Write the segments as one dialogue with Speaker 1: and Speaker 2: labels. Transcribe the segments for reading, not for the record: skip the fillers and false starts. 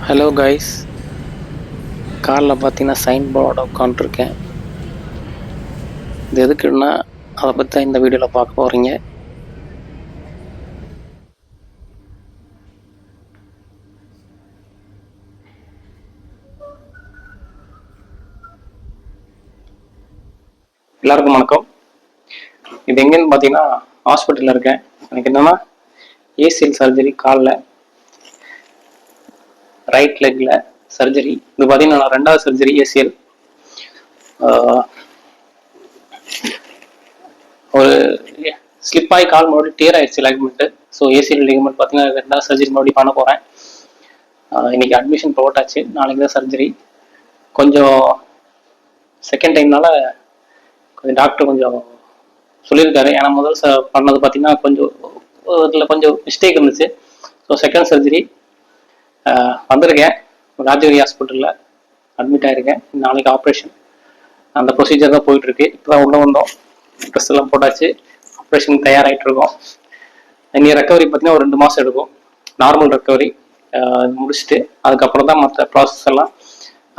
Speaker 1: Hello guys, காலில் பார்த்தீங்கன்னா sign போர்டோட உட்காந்துருக்கேன். இது எதுக்குன்னா அதை பற்றி தான் இந்த வீடியோவில் பார்க்க போகிறீங்க. எல்லாருக்கும் வணக்கம். இது எங்கேன்னு பார்த்தீங்கன்னா ஹாஸ்பிட்டலில் இருக்கேன். எனக்கு என்னென்னா ஏசிஎல் சர்ஜரி, காலில் ரைட் லெக்கில் சர்ஜரி. இது பார்த்தீங்கன்னா நான் 2வது சர்ஜரி ஏசிஎல். ஒரு ஸ்லிப் ஆகி கால் மறுபடியும் டேர் ஆயிடுச்சு லிகமெண்ட். ஸோ ஏசிஎல் லிகமெண்ட் பார்த்தீங்கன்னா 2வது சர்ஜரி மறுபடியும் பண்ண போகிறேன். இன்னைக்கு அட்மிஷன் போட்டாச்சு, நாளைக்கு தான் சர்ஜரி. கொஞ்சம் செகண்ட் டைம்னால கொஞ்சம் டாக்டர் கொஞ்சம் சொல்லியிருக்காரு. ஏன்னா முதல் பண்ணது பார்த்தீங்கன்னா கொஞ்சம் இதில் கொஞ்சம் மிஸ்டேக் இருந்துச்சு. ஸோ செகண்ட் சர்ஜரி வந்திருக்கேன். ராஜகிரி ஹாஸ்பிட்டலில் அட்மிட் ஆகிருக்கேன். நாளைக்கு ஆப்ரேஷன், அந்த ப்ரொசீஜர் தான் போயிட்டுருக்கு. இப்போ தான் உள்ளே வந்தோம், ட்ரெஸ் எல்லாம் போட்டாச்சு, ஆப்ரேஷனுக்கு தயாராகிட்டு இருக்கோம். இனி ரெக்கவரி பார்த்தீங்கன்னா ஒரு 2 மாதம் எடுக்கும். நார்மல் ரெக்கவரி முடிச்சுட்டு அதுக்கப்புறம் தான் மற்ற ப்ராசஸ் எல்லாம்,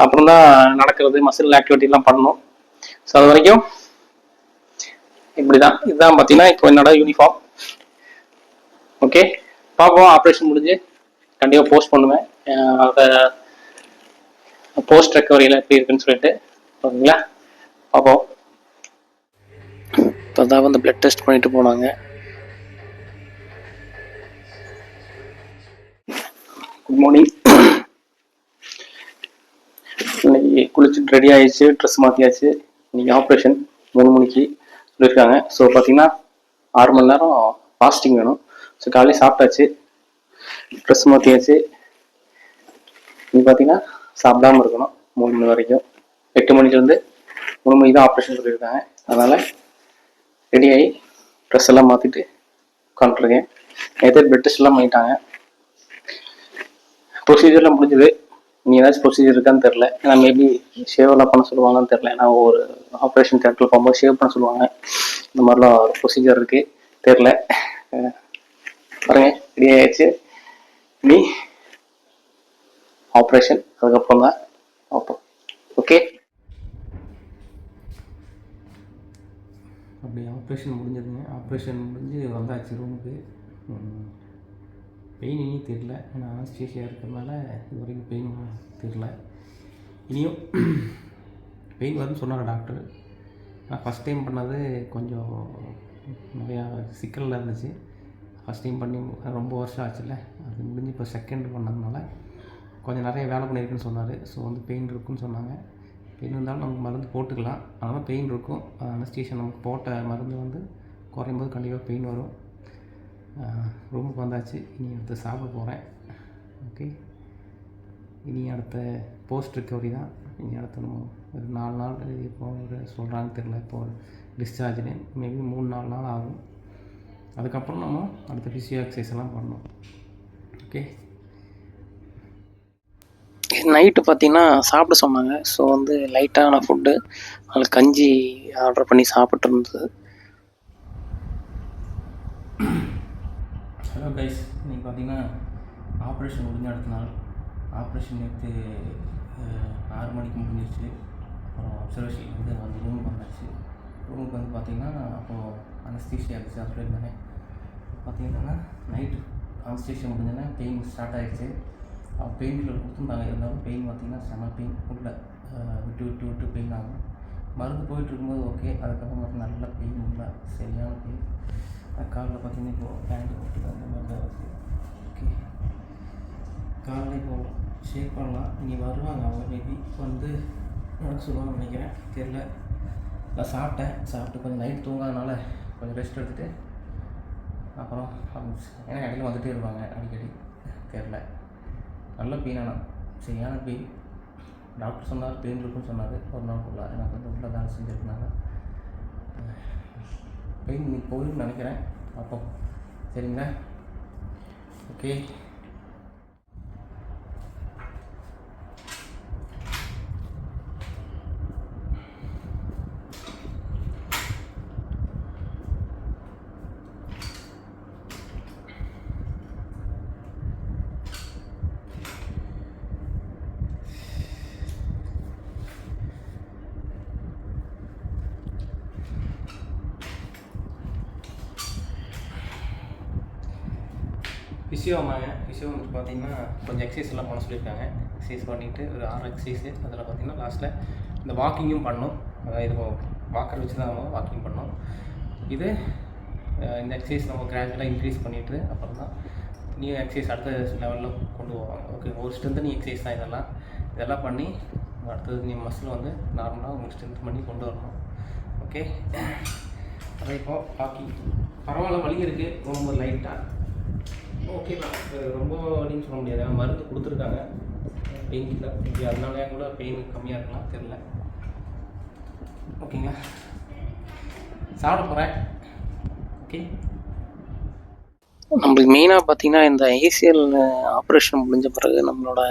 Speaker 1: அப்புறம் தான் நடக்கிறது, மசில் ஆக்டிவிட்டிலாம் பண்ணணும். ஸோ அது வரைக்கும் இப்படிதான். இதுதான் பார்த்தீங்கன்னா இப்போ என்னோட யூனிஃபார்ம். ஓகே, பார்ப்போம். ஆப்ரேஷன் முடிஞ்சு கண்டிப்பாக போஸ்ட் பண்ணுவேன், அதை போஸ்ட் ரெக்கவரியில் எப்படி இருக்குன்னு சொல்லிட்டு. ஓகேங்களா, பார்ப்போம். இப்போ தான் வந்து பிளட் டெஸ்ட் பண்ணிட்டு போனாங்க. Good morning. இன்னைக்கு குளிச்சுட்டு ரெடி ஆயிடுச்சு, ட்ரெஸ் மாற்றியாச்சு. இன்னைக்கு ஆப்ரேஷன் 3 மணிக்கு சொல்லியிருக்காங்க. ஸோ பார்த்தீங்கன்னா 6 மணி நேரம் ஃபாஸ்டிங் வேணும். ஸோ காலையில் சாப்பிட்டாச்சு, ட்ரெஸ் மாற்றியாச்சு. இன்னைக்கு பார்த்தீங்கன்னா சாப்பிடாம இருக்கணும் 3 மணி வரைக்கும். 8 மணிலேருந்து 3 மணிக்கு தான் ஆப்ரேஷன் சொல்லியிருக்காங்க. அதனால் ரெடி ஆகி ட்ரெஸ் எல்லாம் மாற்றிட்டு உட்காந்துருக்கேன். நேற்று பிளட் டெஸ்ட் எல்லாம் பண்ணிட்டாங்க. ப்ரொசீஜர்லாம் முடிஞ்சது. நீ ஏதாச்சும் ப்ரொசீஜர் இருக்கான்னு தெரில. ஏன்னா மேபி ஷேவெல்லாம் பண்ண சொல்லுவாங்கன்னு தெரில. ஏன்னா ஒரு ஆப்ரேஷன் தேட்டரில் போகும்போது ஷேவ் பண்ண சொல்லுவாங்க. இந்த மாதிரிலாம் ஒரு ப்ரொசீஜர் இருக்குது, தெரில. பாருங்க, ரெடி ஆயிடுச்சு. நீ ஆப்ரேஷன் அதுக்கப்புறம் தான் பார்ப்போம். ஓகே,
Speaker 2: அப்படி ஆப்ரேஷன் முடிஞ்சதுங்க. ஆப்ரேஷன் முடிஞ்சு வந்தாச்சு ரூமுக்கு. பெயின் இனியும் தெரில, ஏன்னா அனஸ்தீசியா இருக்கிறதுனால இது வரைக்கும் பெயின் தெரில. இனியும் பெயின் வரும்னு சொன்னார் டாக்டர். நான் ஃபஸ்ட் டைம் பண்ணது கொஞ்சம் நிறையா சிக்கலில் இருந்துச்சு. ஃபஸ்ட் டைம் பண்ணி ரொம்ப வருஷம் ஆச்சுல்ல, அது முடிஞ்சு இப்போ செகண்ட் பண்ணதுனால கொஞ்சம் நிறைய வேலை பண்ணியிருக்குன்னு சொன்னார். ஸோ வந்து பெயின் இருக்குன்னு சொன்னாங்க. பெயின் இருந்தாலும் நமக்கு மருந்து போட்டுக்கலாம், அதனால் பெயின் இருக்கும். அனஸ்தீசியா நமக்கு போட்ட மருந்து வந்து குறையும் போது கண்டிப்பாக பெயின் வரும். ரூமுக்கு வந்தாச்சு, இனி அடுத்து சாப்பிட போகிறேன். ஓகே, இனி அடுத்த போஸ்ட் ரிக்கவரி தான். இனி அடுத்த நம்ம ஒரு 4 நாள் இப்போ சொல்கிறாங்கன்னு தெரில, இப்போ டிஸ்சார்ஜ்னு மேபி 3-4 நாள் ஆகும். அதுக்கப்புறம் நம்ம அடுத்த ஃபிசியோ எக்ஸசைஸ் எல்லாம் பண்ணணும். ஓகே,
Speaker 1: நைட்டு பார்த்தீங்கன்னா சாப்பிட சொன்னாங்க. ஸோ வந்து லைட்டான ஃபுட்டு, அதில் கஞ்சி ஆர்டர் பண்ணி சாப்பிட்டு இருந்தது.
Speaker 2: ஹலோ கைஸ், இன்றைக்கி பார்த்தீங்கன்னா ஆப்ரேஷன் முடிஞ்ச அடுத்த நாள். ஆப்ரேஷன் நேற்று 6 மணிக்கு முடிஞ்சிருச்சு. அப்புறம் அப்சர்வேஷன் வந்து ரூமுக்கு வந்தாச்சு. ரூமுக்கு வந்து பார்த்திங்கன்னா அப்போது அனஸ்தீசியா இருந்துச்சு, அது சொல்லியிருந்தானே. பார்த்திங்கன்னா நைட்டு அனஸ்தீசியா முடிஞ்சோன்னா பெயின் ஸ்டார்ட் ஆகிடுச்சு. பெயின் கில்லர் கொடுத்துருந்தாங்க, இருந்தாலும் பெயின் பார்த்திங்கன்னா செம்ம பெயின், உள்ள விட்டு விட்டு விட்டு பெயின் ஆகும். மருந்து போயிட்டுருக்கும்போது ஓகே, அதுக்கப்புறம் பார்த்திங்கன்னா நல்ல பெயின், உள்ள சரியான பெயின். காலில் பார்த்திங்கன்னா இப்போது பேண்ட் போட்டு அந்த மாதிரி தான் இருக்குது. ஓகே, காலில் இப்போது ஷேக் பண்ணலாம். இனி வருவாங்க அவங்க, மேபி வந்து எனக்கு சொல்லுவாங்கன்னு நினைக்கிறேன், தெரில. நான் சாப்பிட்டு கொஞ்சம் நைட் தூங்காதனால கொஞ்சம் ரெஸ்ட் எடுத்துகிட்டு அப்புறம் ஏன்னா இடையில வந்துகிட்டே இருப்பாங்க அடிக்கடி, தெரில. நல்ல பெயின், ஆனால் சரியான பெயின். டாக்டர் சொன்னார் பெயின் இருக்குன்னு சொன்னார் ஒரு நாள் ஃபுல்லாக. எனக்கு வந்து உள்ள வேலை செஞ்சுருக்கனால பெயின் இன்னைக்கு போயின்னு நினைக்கிறேன். அப்போ சரிங்களா, ஓகே. ஃபிசியோ வந்தாங்க. ஃபிசியோ வந்து பார்த்திங்கன்னா கொஞ்சம் எக்ஸசைஸ் எல்லாம் பண்ண சொல்லியிருக்காங்க. எக்ஸசைஸ் பண்ணிவிட்டு ஒரு 6 எக்ஸசைஸு அதில் பார்த்திங்கன்னா லாஸ்ட்டில் இந்த வாக்கிங்கும் பண்ணணும். அதாவது இது வாக்கர் வச்சு தான் நம்ம வாக்கிங் பண்ணோம். இது இந்த எக்ஸசைஸ் நம்ம கிராஜுவலாக இன்க்ரீஸ் பண்ணிவிட்டு அப்புறம் தான் நியூ எக்ஸசைஸ் அடுத்த லெவலில் கொண்டு போவாங்க. ஓகே, ஒரு ஸ்ட்ரென்த்தனிங் எக்ஸசைஸ் தான் இதெல்லாம் பண்ணி அடுத்தது நீ மசில் வந்து நார்மலாக உங்களுக்கு ஸ்ட்ரென்த் பண்ணி கொண்டு வரணும். ஓகே, அதை இப்போது வாக்கிங் பரவாயில்ல, வலி இருக்குது ரொம்ப லைட்டாக. ஓகே தான், ரொம்ப வலின்னு சொல்ல முடியாது. மருந்து கொடுத்துருக்காங்க பெயின் கில்லர், இப்படி அதனாலே கூட பெயின் கம்மியாக இருக்கலாம் தெரில. ஓகேங்களா, சாப்பிட போகிறேன். ஓகே,
Speaker 1: நம்மளுக்கு மெயினாக பார்த்தீங்கன்னா இந்த ஏசிஎல் ஆப்ரேஷன் முடிஞ்ச பிறகு நம்மளோட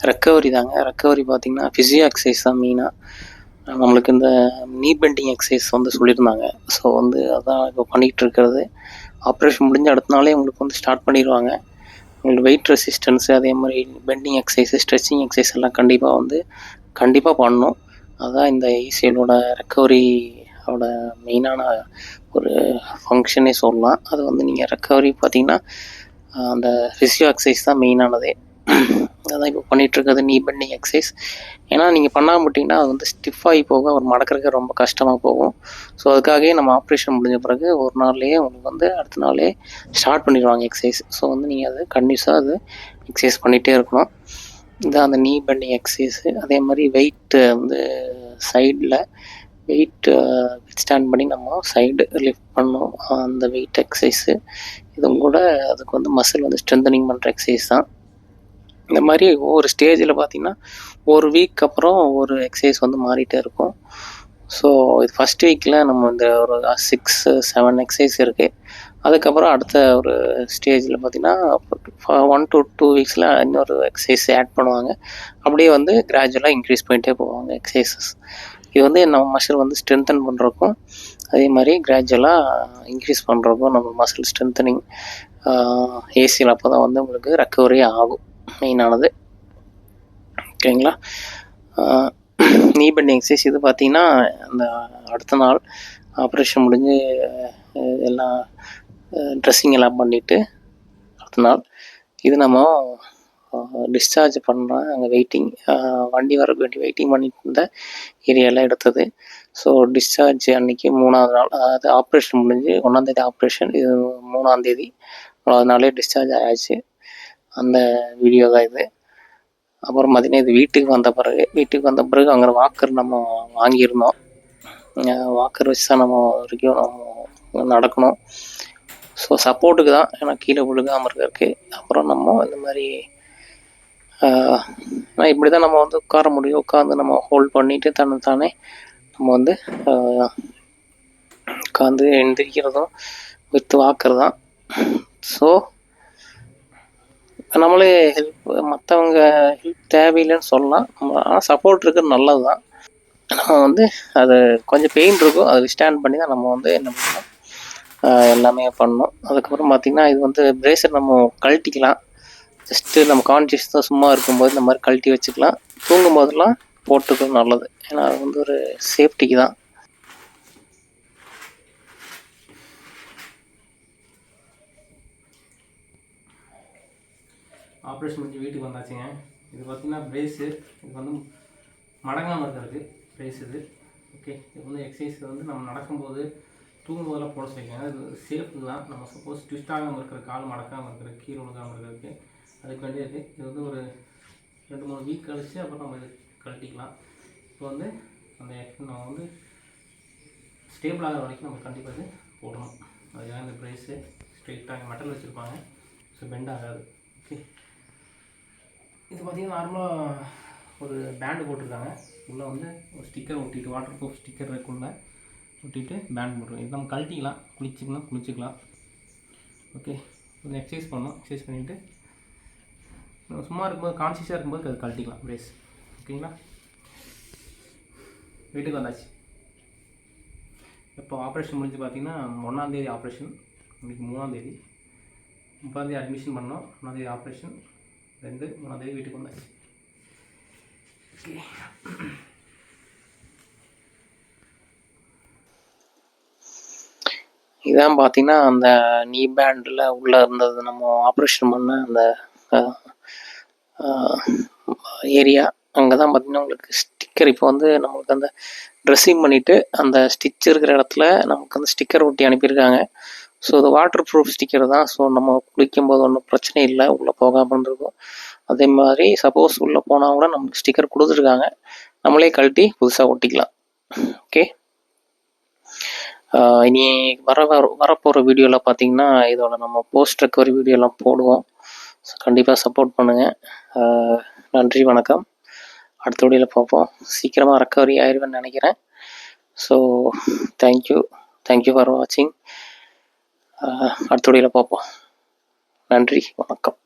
Speaker 1: ரெக்கவரி தாங்க. ரெக்கவரி பார்த்திங்கன்னா ஃபிசியோ எக்ஸசைஸ் தான் மெயினாக. நம்மளுக்கு இந்த நீ பெண்டிங் எக்ஸசைஸ் வந்து சொல்லியிருந்தாங்க. ஸோ வந்து அதான் இப்போ பண்ணிகிட்டு இருக்கிறது. ஆப்ரேஷன் முடிஞ்ச அடுத்த நாளே உங்களுக்கு வந்து ஸ்டார்ட் பண்ணிடுவாங்க. உங்களுக்கு வெயிட் ரெசிஸ்டன்ஸு, அதே மாதிரி பெண்டிங் எக்ஸசைஸு, ஸ்ட்ரெச்சிங் எக்ஸசைஸ் எல்லாம் கண்டிப்பாக பண்ணணும். அதுதான் இந்த ஏசிஎலோட ரெக்கவரியோட மெயினான ஒரு ஃபங்க்ஷனே சொல்லலாம். அது வந்து நீங்கள் ரெக்கவரி பார்த்தீங்கன்னா அந்த ஃபிசியோ எக்ஸசைஸ் தான் மெயினானதே. அதான் இப்போ பண்ணிகிட்ருக்கிறது நீ பெண்டிங் எக்ஸசைஸ். ஏன்னா நீங்கள் பண்ணாமல் விட்டிங்கன்னா அது வந்து ஸ்டிஃபாகி போக அவர் மடக்கிறதுக்கு ரொம்ப கஷ்டமாக போகும். ஸோ அதுக்காகவே நம்ம ஆப்ரேஷன் முடிஞ்ச பிறகு ஒரு நாள்லேயே உங்களுக்கு வந்து அடுத்த நாளே ஸ்டார்ட் பண்ணிடுவாங்க எக்ஸசைஸ். ஸோ வந்து நீங்கள் அது கண்டினியூஸாக அது எக்ஸசைஸ் பண்ணிகிட்டே இருக்கணும். இதுதான் அந்த நீ பெண்டிங் எக்ஸசைஸு. அதே மாதிரி வெயிட்டு வந்து சைடில் வெயிட்டு ஸ்டாண்ட் பண்ணி நம்ம சைடு லிஃப்ட் பண்ணோம். அந்த வெயிட் எக்ஸசைஸு இதுவும் கூட அதுக்கு வந்து மசில் வந்து ஸ்ட்ரென்தனிங் பண்ணுற எக்ஸசைஸ் தான். இந்த மாதிரி ஒவ்வொரு ஸ்டேஜில் பார்த்திங்கன்னா ஒரு வீக் அப்புறம் ஒரு எக்ஸசைஸ் வந்து மாறிட்டே இருக்கும். ஸோ இது ஃபஸ்ட் வீக்கில் நம்ம இந்த ஒரு 6-7 எக்ஸசைஸ் இருக்குது. அதுக்கப்புறம் அடுத்த ஒரு ஸ்டேஜில் பார்த்திங்கன்னா 1 to 2 வீக்ஸில் இன்னொரு எக்ஸசைஸ் ஆட் பண்ணுவாங்க. அப்படியே வந்து கிராஜுவலாக இன்க்ரீஸ் பண்ணிகிட்டே போவாங்க எக்ஸசைசஸ். இது வந்து நம்ம மசில் வந்து ஸ்ட்ரென்தன் பண்ணுறக்கும், அதே மாதிரி கிராஜுவலாக இன்க்ரீஸ் பண்ணுறக்கும் நம்ம மசில் ஸ்ட்ரென்தனிங் ஏசியில் அப்போ தான் வந்து உங்களுக்கு ரெக்கவரி ஆகும் மெயினானது. ஓகேங்களா, நீ பெண்டிங் எக்ஸசைஸ் இது பார்த்திங்கன்னா அந்த அடுத்த நாள் ஆப்ரேஷன் முடிஞ்சு எல்லாம் ட்ரெஸ்ஸிங் எல்லாம் பண்ணிவிட்டு அடுத்த நாள் இது நம்ம டிஸ்சார்ஜ் பண்ணுறோம். அங்கே வெயிட்டிங் வண்டி வரக்கு வேண்டி வெயிட்டிங் பண்ணிட்டு இருந்த ஏரியாலாம் எடுத்தது. ஸோ டிஸ்சார்ஜ் அன்றைக்கி 3ஆவது நாள், அதாவது ஆப்ரேஷன் முடிஞ்சு 1ஆந்தேதி ஆப்ரேஷன், இது 3ஆந்தேதி 3ஆவது நாளே டிஸ்சார்ஜ் ஆயாச்சு. அந்த வீடியோ தான் இது. அப்புறம் பார்த்திங்கன்னா இது வீட்டுக்கு வந்த பிறகு அங்கே வாக்கர் நம்ம வாங்கியிருந்தோம். வாக்கர் வச்சு தான் நம்ம வரைக்கும் நம்ம நடக்கணும். ஸோ சப்போர்ட்டுக்கு தான், ஏன்னா கீழே விழுகாமல் இருக்கிறதுக்கு. அப்புறம் நம்ம இந்த மாதிரி இப்படி தான் நம்ம வந்து உட்கார முடியும். உட்காந்து நம்ம ஹோல்ட் பண்ணிவிட்டு தானே நம்ம வந்து உட்காந்து எந்திரிக்கிறதும் வித்து வாக்கர் தான். ஸோ நம்மளே மற்றவங்க ஹெல்ப் தேவையில்லைன்னு சொல்லலாம். ஆனால் சப்போர்ட் இருக்கிறது நல்லது தான். நம்ம வந்து அது கொஞ்சம் பெயின் இருக்கும், அதை ஸ்டாண்ட் பண்ணி தான் நம்ம வந்து என்ன பண்ணணும், எல்லாமே பண்ணணும். அதுக்கப்புறம் பார்த்திங்கன்னா இது வந்து பிரேசர் நம்ம கழட்டிக்கலாம். ஜஸ்ட்டு நம்ம கான்ஷியஸ் தான் சும்மா இருக்கும்போது இந்த மாதிரி கழட்டி வச்சுக்கலாம். தூங்கும் போதெல்லாம் போட்டுக்கிறது நல்லது. ஏன்னா அது வந்து ஒரு சேஃப்டிக்கு தான்.
Speaker 2: ஆப்ரேஷன் முடிஞ்சு வீட்டுக்கு வந்தாச்சுங்க. இது பார்த்திங்கன்னா பிரேஸு, இது வந்து மடங்காமல் இருக்கிறதுக்கு பிரேஸ் இது. ஓகே, இது வந்து எக்ஸசைஸ் வந்து நம்ம நடக்கும்போது தூங்கும்போதெல்லாம் போட சொல்லியிருக்காங்க. இது சேஃப்டி தான். நம்ம சப்போஸ் ட்விஸ்ட் ஆகாமல் இருக்கிற, கால் மடக்காமல் இருக்கிற, கீழே விழுகாமல் இருக்கிறதுக்கு அதுக்கு வேண்டிய இருக்குது. இது வந்து ஒரு 2-3 வீக் கழிச்சு அப்புறம் நம்ம இது கழட்டிக்கலாம். இப்போ வந்து அந்த நம்ம வந்து ஸ்டேபிள் ஆகிற வரைக்கும் நம்ம கண்டிப்பாக இது போடணும். அதுக்காக இந்த பிரேஸு ஸ்ட்ரெயிட்டாக மெட்டல் வச்சுருப்பாங்க, ஸோ பெண்ட் ஆகாது. ஓகே, இது பார்த்திங்கன்னா நார்மலாக ஒரு பேண்டு போட்டிருக்காங்க. உள்ளே வந்து ஒரு ஸ்டிக்கர் ஒட்டிட்டு, வாட்டர் ப்ரூஃப் ஸ்டிக்கர் இருக்குள்ள ஒட்டிட்டு பேண்ட் போட்டுருக்கோம். இது நம்ம கழட்டிக்கலாம், குளிச்சுக்கலாம். ஓகே, கொஞ்சம் எக்ஸசைஸ் பண்ணணும். எக்ஸசைஸ் பண்ணிவிட்டு நம்ம சும்மா இருக்கும்போது, கான்சியஸாக இருக்கும்போது அது கழட்டிக்கலாம் பிரேஸ். ஓகேங்களா, வீட்டுக்கு வந்தாச்சு. இப்போ ஆப்ரேஷன் முடிஞ்சு பார்த்திங்கன்னா 1ஆந்தேதி ஆப்ரேஷன், இன்றைக்கி 3ஆந்தேதி. 30ஆந்தேதி அட்மிஷன் பண்ணோம், 1ஆந்தேதி ஆப்ரேஷன், 3ஆந்தேதி வீட்டுக்கு வந்தாச்சு. ஓகே,
Speaker 1: இதான் பார்த்தீங்கன்னா அந்த நீ பேண்டில் உள்ளே இருந்தது, நம்ம ஆப்ரேஷன் பண்ண அந்த ஏரியா. அங்கே தான் பார்த்தீங்கன்னா உங்களுக்கு ஸ்டிக்கர் இப்போ வந்து நம்மளுக்கு அந்த ட்ரெஸ்ஸிங் பண்ணிவிட்டு அந்த ஸ்டிச் இருக்கிற இடத்துல நமக்கு அந்த ஸ்டிக்கர் ஒட்டி அனுப்பியிருக்காங்க. ஸோ இது வாட்டர் ப்ரூஃப் ஸ்டிக்கர் தான். ஸோ நம்ம குளிக்கும்போது ஒன்றும் பிரச்சனை இல்லை, உள்ளே போகாமல் இருந்திருக்கும். அதே மாதிரி சப்போஸ் உள்ளே போனால் கூட நமக்கு ஸ்டிக்கர் கொடுத்துருக்காங்க, நம்மளே கழட்டி புதுசாக ஒட்டிக்கலாம். ஓகே, இனி வரப்போகிற வீடியோவில் பார்த்தீங்கன்னா இதோட நம்ம போஸ்ட் ரெக்கவரி வீடியோலாம் போடுவோம். ஸோ கண்டிப்பாக சப்போர்ட் பண்ணுங்கள். நன்றி, வணக்கம். அடுத்த வீடியோவில் பார்ப்போம். சீக்கிரமாக ரெக்கவரி ஆயிடுவேன்னு நினைக்கிறேன். ஸோ தேங்க்யூ ஃபார் வாட்சிங். அடுத்த வீடியோவில் பார்ப்போம். நன்றி, வணக்கம்.